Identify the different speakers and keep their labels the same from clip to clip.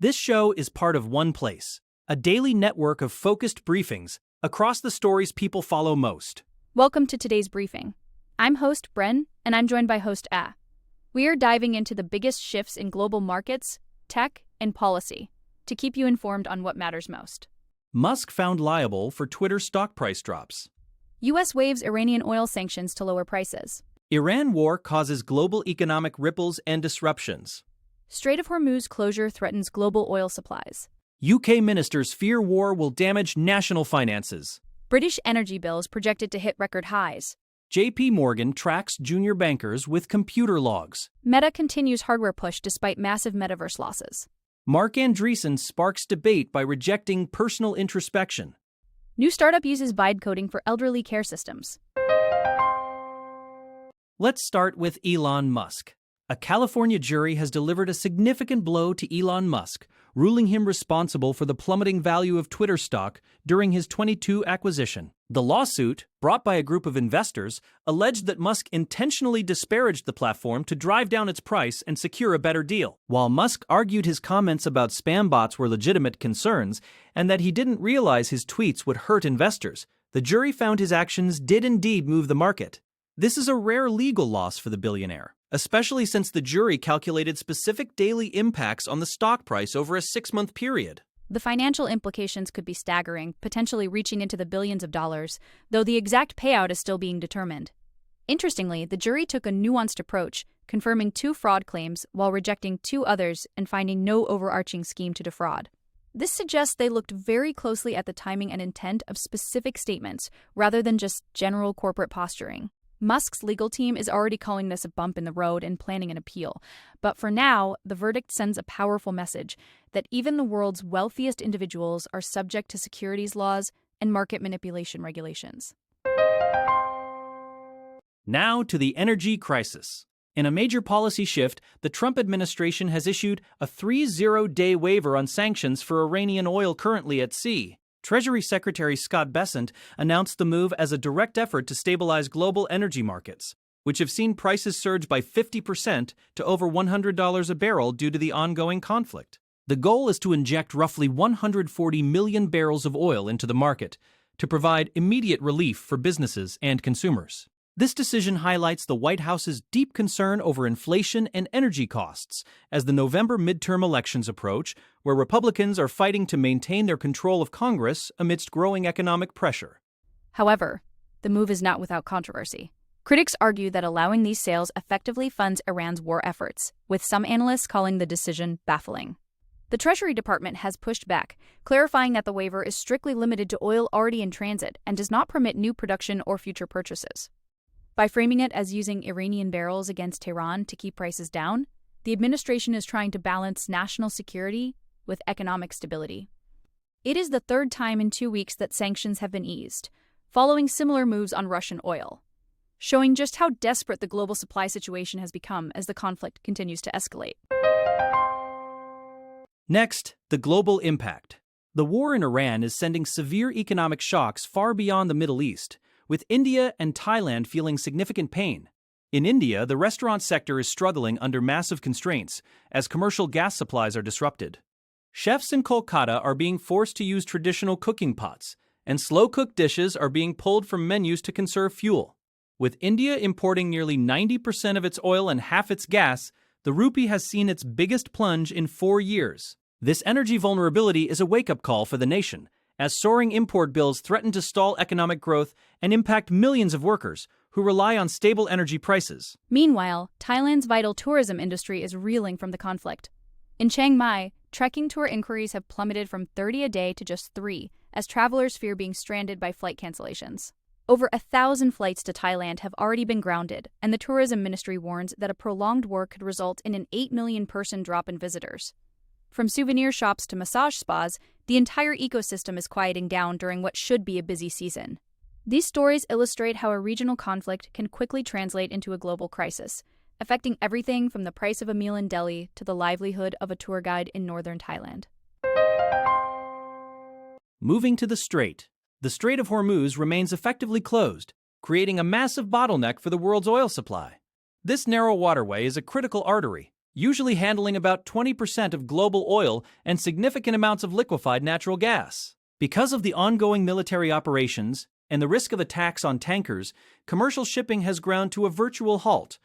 Speaker 1: This show is part of One Place, a daily network of focused briefings across the stories people follow most.
Speaker 2: Welcome to today's briefing. I'm host Bren, and I'm joined by host A. We are diving into the biggest shifts in global markets, tech, and policy to keep you informed on what matters most.
Speaker 1: Musk found liable for Twitter stock price drops.
Speaker 2: U.S. waives Iranian oil sanctions to lower prices.
Speaker 1: Iran war causes global economic ripples and disruptions.
Speaker 2: Strait of Hormuz closure threatens global oil supplies.
Speaker 1: UK ministers fear war will damage national finances.
Speaker 2: British energy bills projected to hit record highs.
Speaker 1: JP Morgan tracks junior bankers with computer logs.
Speaker 2: Meta continues hardware push despite massive metaverse losses.
Speaker 1: Mark Andreessen sparks debate by rejecting personal introspection.
Speaker 2: New startup uses vibe coding for elderly care systems.
Speaker 1: Let's start with Elon Musk. A California jury has delivered a significant blow to Elon Musk, ruling him responsible for the plummeting value of Twitter stock during his 2022 acquisition. The lawsuit, brought by a group of investors, alleged that Musk intentionally disparaged the platform to drive down its price and secure a better deal. While Musk argued his comments about spam bots were legitimate concerns and that he didn't realize his tweets would hurt investors, the jury found his actions did indeed move the market. This is a rare legal loss for the billionaire, especially since the jury calculated specific daily impacts on the stock price over a 6-month period.
Speaker 2: The financial implications could be staggering, potentially reaching into the billions of dollars, though the exact payout is still being determined. Interestingly, the jury took a nuanced approach, confirming 2 fraud claims while rejecting 2 others and finding no overarching scheme to defraud. This suggests they looked very closely at the timing and intent of specific statements, rather than just general corporate posturing. Musk's legal team is already calling this a bump in the road and planning an appeal. But for now, the verdict sends a powerful message that even the world's wealthiest individuals are subject to securities laws and market manipulation regulations.
Speaker 1: Now to the energy crisis. In a major policy shift, the Trump administration has issued a 30-day waiver on sanctions for Iranian oil currently at sea. Treasury Secretary Scott Bessent announced the move as a direct effort to stabilize global energy markets, which have seen prices surge by 50% to over $100 a barrel due to the ongoing conflict. The goal is to inject roughly 140 million barrels of oil into the market to provide immediate relief for businesses and consumers. This decision highlights the White House's deep concern over inflation and energy costs as the November midterm elections approach, where Republicans are fighting to maintain their control of Congress amidst growing economic pressure.
Speaker 2: However, the move is not without controversy. Critics argue that allowing these sales effectively funds Iran's war efforts, with some analysts calling the decision baffling. The Treasury Department has pushed back, clarifying that the waiver is strictly limited to oil already in transit and does not permit new production or future purchases. By framing it as using Iranian barrels against Tehran to keep prices down, the administration is trying to balance national security with economic stability. It is the 3rd time in 2 weeks that sanctions have been eased, following similar moves on Russian oil, showing just how desperate the global supply situation has become as the conflict continues to escalate.
Speaker 1: Next, the global impact. The war in Iran is sending severe economic shocks far beyond the Middle East, with India and Thailand feeling significant pain. In India, the restaurant sector is struggling under massive constraints as commercial gas supplies are disrupted. Chefs in Kolkata are being forced to use traditional cooking pots, and slow-cooked dishes are being pulled from menus to conserve fuel. With India importing nearly 90% of its oil and half its gas, the rupee has seen its biggest plunge in 4 years. This energy vulnerability is a wake-up call for the nation, as soaring import bills threaten to stall economic growth and impact millions of workers who rely on stable energy prices.
Speaker 2: Meanwhile, Thailand's vital tourism industry is reeling from the conflict. In Chiang Mai, trekking tour inquiries have plummeted from 30 a day to just 3, as travelers fear being stranded by flight cancellations. Over 1,000 flights to Thailand have already been grounded, and the tourism ministry warns that a prolonged war could result in an 8 million person drop in visitors. From souvenir shops to massage spas, the entire ecosystem is quieting down during what should be a busy season. These stories illustrate how a regional conflict can quickly translate into a global crisis, affecting everything from the price of a meal in Delhi to the livelihood of a tour guide in northern Thailand.
Speaker 1: Moving to the Strait. The Strait of Hormuz remains effectively closed, creating a massive bottleneck for the world's oil supply. This narrow waterway is a critical artery, usually handling about 20% of global oil and significant amounts of liquefied natural gas. Because of the ongoing military operations and the risk of attacks on tankers, commercial shipping has ground to a virtual halt.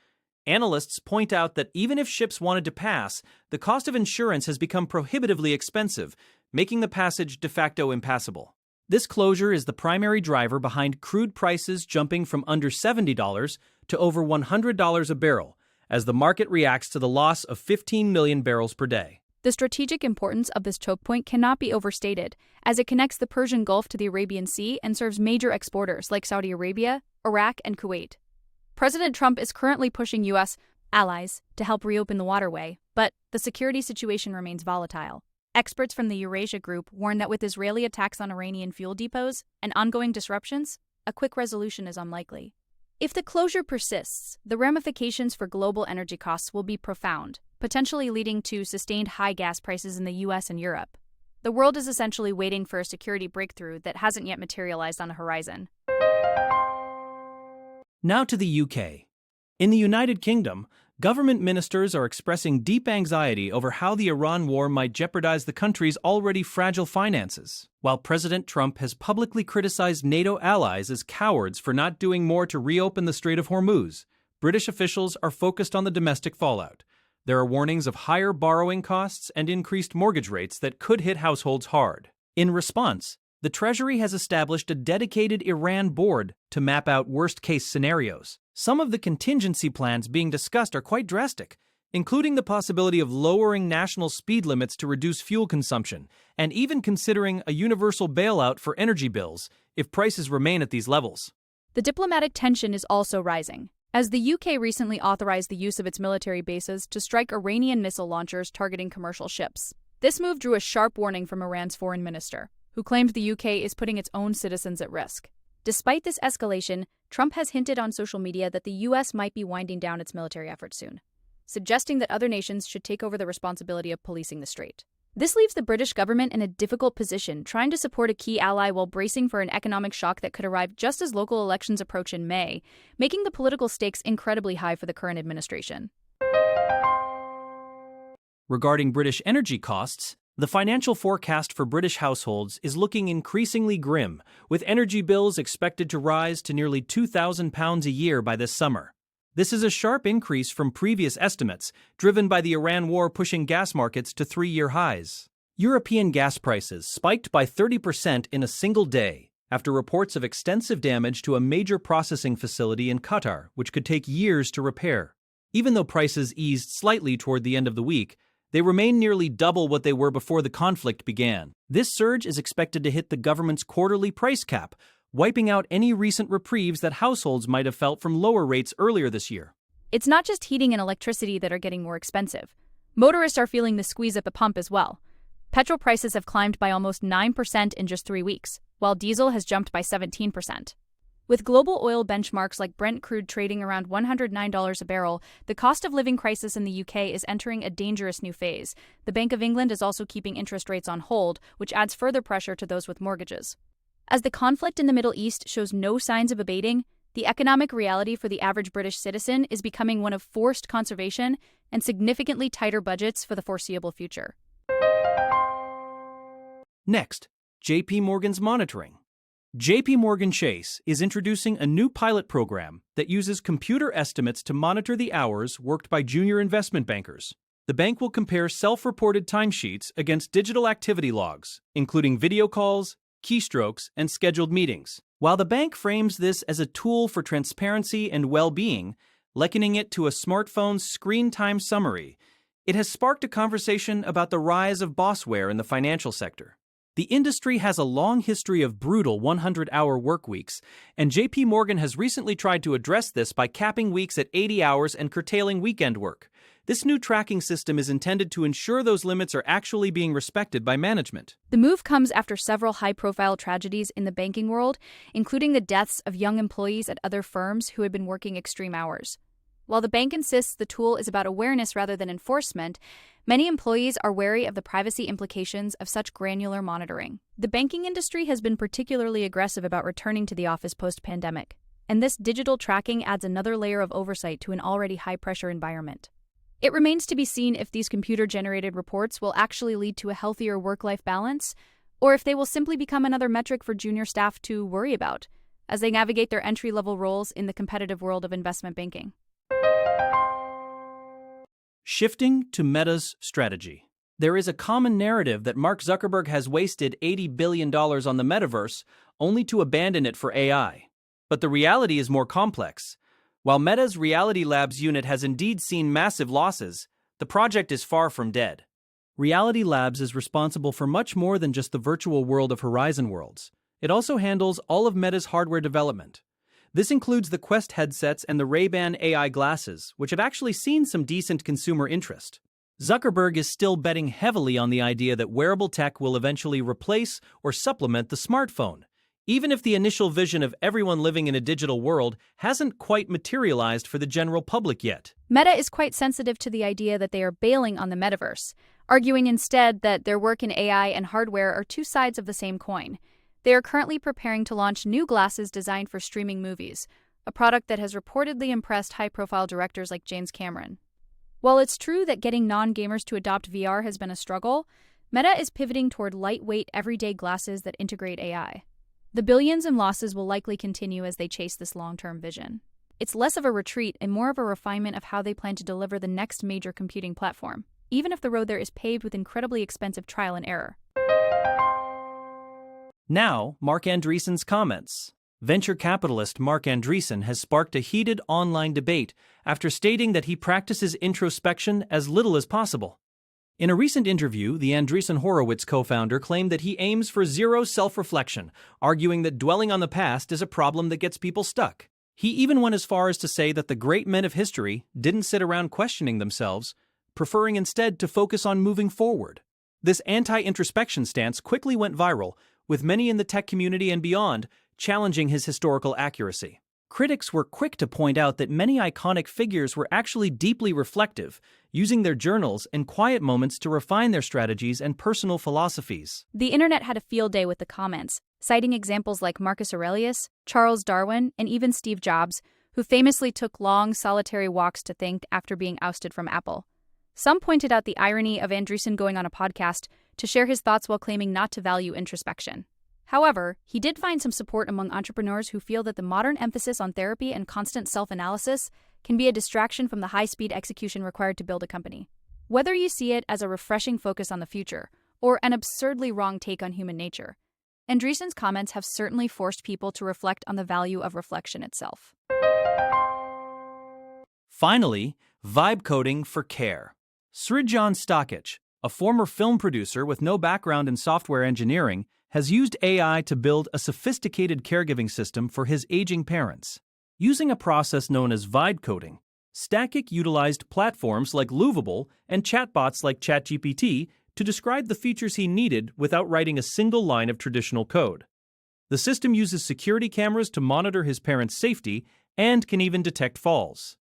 Speaker 1: Analysts point out that even if ships wanted to pass, the cost of insurance has become prohibitively expensive, making the passage de facto impassable. This closure is the primary driver behind crude prices jumping from under $70 to over $100 a barrel, as the market reacts to the loss of 15 million barrels per day.
Speaker 2: The strategic importance of this choke point cannot be overstated, as it connects the Persian Gulf to the Arabian Sea and serves major exporters like Saudi Arabia, Iraq, and Kuwait. President Trump is currently pushing U.S. allies to help reopen the waterway, but the security situation remains volatile. Experts from the Eurasia Group warn that with Israeli attacks on Iranian fuel depots and ongoing disruptions, a quick resolution is unlikely. If the closure persists, the ramifications for global energy costs will be profound, potentially leading to sustained high gas prices in the U.S. and Europe. The world is essentially waiting for a security breakthrough that hasn't yet materialized on the horizon.
Speaker 1: Now to the UK. In the United Kingdom, government ministers are expressing deep anxiety over how the Iran war might jeopardize the country's already fragile finances. While President Trump has publicly criticized NATO allies as cowards for not doing more to reopen the Strait of Hormuz, British officials are focused on the domestic fallout. There are warnings of higher borrowing costs and increased mortgage rates that could hit households hard. In response, the Treasury has established a dedicated Iran board to map out worst-case scenarios. Some of the contingency plans being discussed are quite drastic, including the possibility of lowering national speed limits to reduce fuel consumption, and even considering a universal bailout for energy bills if prices remain at these levels.
Speaker 2: The diplomatic tension is also rising, as the UK recently authorized the use of its military bases to strike Iranian missile launchers targeting commercial ships. This move drew a sharp warning from Iran's foreign minister, who claimed the UK is putting its own citizens at risk. Despite this escalation, Trump has hinted on social media that the U.S. might be winding down its military efforts soon, suggesting that other nations should take over the responsibility of policing the strait. This leaves the British government in a difficult position, trying to support a key ally while bracing for an economic shock that could arrive just as local elections approach in May, making the political stakes incredibly high for the current administration.
Speaker 1: Regarding British energy costs, the financial forecast for British households is looking increasingly grim, with energy bills expected to rise to nearly £2,000 a year by this summer. This is a sharp increase from previous estimates, driven by the Iran war pushing gas markets to three-year highs. European gas prices spiked by 30% in a single day after reports of extensive damage to a major processing facility in Qatar, which could take years to repair. Even though prices eased slightly toward the end of the week, they remain nearly double what they were before the conflict began. This surge is expected to hit the government's quarterly price cap, wiping out any recent reprieves that households might have felt from lower rates earlier this year.
Speaker 2: It's not just heating and electricity that are getting more expensive. Motorists are feeling the squeeze at the pump as well. Petrol prices have climbed by almost 9% in just 3 weeks, while diesel has jumped by 17%. With global oil benchmarks like Brent crude trading around $109 a barrel, the cost of living crisis in the UK is entering a dangerous new phase. The Bank of England is also keeping interest rates on hold, which adds further pressure to those with mortgages. As the conflict in the Middle East shows no signs of abating, the economic reality for the average British citizen is becoming one of forced conservation and significantly tighter budgets for the foreseeable future.
Speaker 1: Next, JP Morgan's monitoring. JP Morgan Chase is introducing a new pilot program that uses computer estimates to monitor the hours worked by junior investment bankers. The bank will compare self-reported timesheets against digital activity logs, including video calls, keystrokes, and scheduled meetings. While the bank frames this as a tool for transparency and well-being, likening it to a smartphone's screen time summary, it has sparked a conversation about the rise of bossware in the financial sector. The industry has a long history of brutal 100-hour work weeks, and JP Morgan has recently tried to address this by capping weeks at 80 hours and curtailing weekend work. This new tracking system is intended to ensure those limits are actually being respected by management.
Speaker 2: The move comes after several high-profile tragedies in the banking world, including the deaths of young employees at other firms who had been working extreme hours. While the bank insists the tool is about awareness rather than enforcement, many employees are wary of the privacy implications of such granular monitoring. The banking industry has been particularly aggressive about returning to the office post-pandemic, and this digital tracking adds another layer of oversight to an already high-pressure environment. It remains to be seen if these computer-generated reports will actually lead to a healthier work-life balance, or if they will simply become another metric for junior staff to worry about as they navigate their entry-level roles in the competitive world of investment banking.
Speaker 1: Shifting to Meta's strategy. There is a common narrative that Mark Zuckerberg has wasted $80 billion on the metaverse only to abandon it for AI. But the reality is more complex. While Meta's Reality Labs unit has indeed seen massive losses, the project is far from dead. Reality Labs is responsible for much more than just the virtual world of Horizon Worlds. It also handles all of Meta's hardware development. This includes the Quest headsets and the Ray-Ban AI glasses, which have actually seen some decent consumer interest. Zuckerberg is still betting heavily on the idea that wearable tech will eventually replace or supplement the smartphone, even if the initial vision of everyone living in a digital world hasn't quite materialized for the general public yet.
Speaker 2: Meta is quite sensitive to the idea that they are bailing on the metaverse, arguing instead that their work in AI and hardware are two sides of the same coin. They are currently preparing to launch new glasses designed for streaming movies, a product that has reportedly impressed high-profile directors like James Cameron. While it's true that getting non-gamers to adopt VR has been a struggle, Meta is pivoting toward lightweight, everyday glasses that integrate AI. The billions in losses will likely continue as they chase this long-term vision. It's less of a retreat and more of a refinement of how they plan to deliver the next major computing platform, even if the road there is paved with incredibly expensive trial and error.
Speaker 1: Now, Mark Andreessen's comments. Venture capitalist Mark Andreessen has sparked a heated online debate after stating that he practices introspection as little as possible. In a recent interview, the Andreessen Horowitz co-founder claimed that he aims for zero self-reflection, arguing that dwelling on the past is a problem that gets people stuck. He even went as far as to say that the great men of history didn't sit around questioning themselves, preferring instead to focus on moving forward. This anti-introspection stance quickly went viral, with many in the tech community and beyond challenging his historical accuracy. Critics were quick to point out that many iconic figures were actually deeply reflective, using their journals and quiet moments to refine their strategies and personal philosophies.
Speaker 2: The internet had a field day with the comments, citing examples like Marcus Aurelius, Charles Darwin, and even Steve Jobs, who famously took long, solitary walks to think after being ousted from Apple. Some pointed out the irony of Andreessen going on a podcast to share his thoughts while claiming not to value introspection. However, he did find some support among entrepreneurs who feel that the modern emphasis on therapy and constant self-analysis can be a distraction from the high-speed execution required to build a company. Whether you see it as a refreshing focus on the future or an absurdly wrong take on human nature, Andreessen's comments have certainly forced people to reflect on the value of reflection itself.
Speaker 1: Finally, vibe coding for care. Srijan Stakic, a former film producer with no background in software engineering, has used AI to build a sophisticated caregiving system for his aging parents. Using a process known as vibe coding, Stakic utilized platforms like Loovable and chatbots like ChatGPT to describe the features he needed without writing a single line of traditional code. The system uses security cameras to monitor his parents' safety and can even detect falls.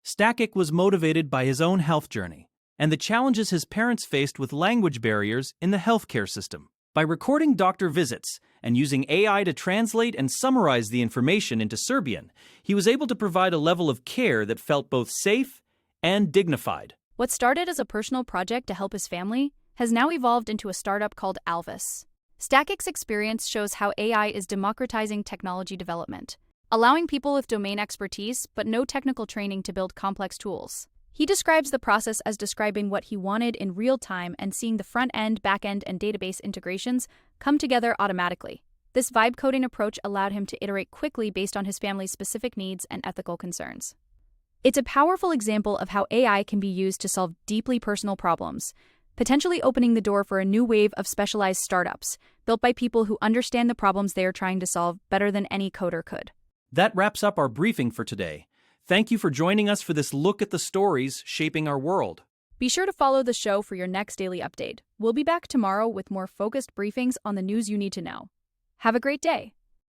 Speaker 1: Stakic was motivated by his own health journey and the challenges his parents faced with language barriers in the healthcare system. By recording doctor visits and using AI to translate and summarize the information into Serbian, he was able to provide a level of care that felt both safe and dignified.
Speaker 2: What started as a personal project to help his family has now evolved into a startup called Alvis. Stakic's experience shows how AI is democratizing technology development, allowing people with domain expertise but no technical training to build complex tools. He describes the process as describing what he wanted in real time and seeing the front-end, back-end, and database integrations come together automatically. This vibe coding approach allowed him to iterate quickly based on his family's specific needs and ethical concerns. It's a powerful example of how AI can be used to solve deeply personal problems, potentially opening the door for a new wave of specialized startups built by people who understand the problems they are trying to solve better than any coder could.
Speaker 1: That wraps up our briefing for today. Thank you for joining us for this look at the stories shaping our world.
Speaker 2: Be sure to follow the show for your next daily update. We'll be back tomorrow with more focused briefings on the news you need to know. Have a great day.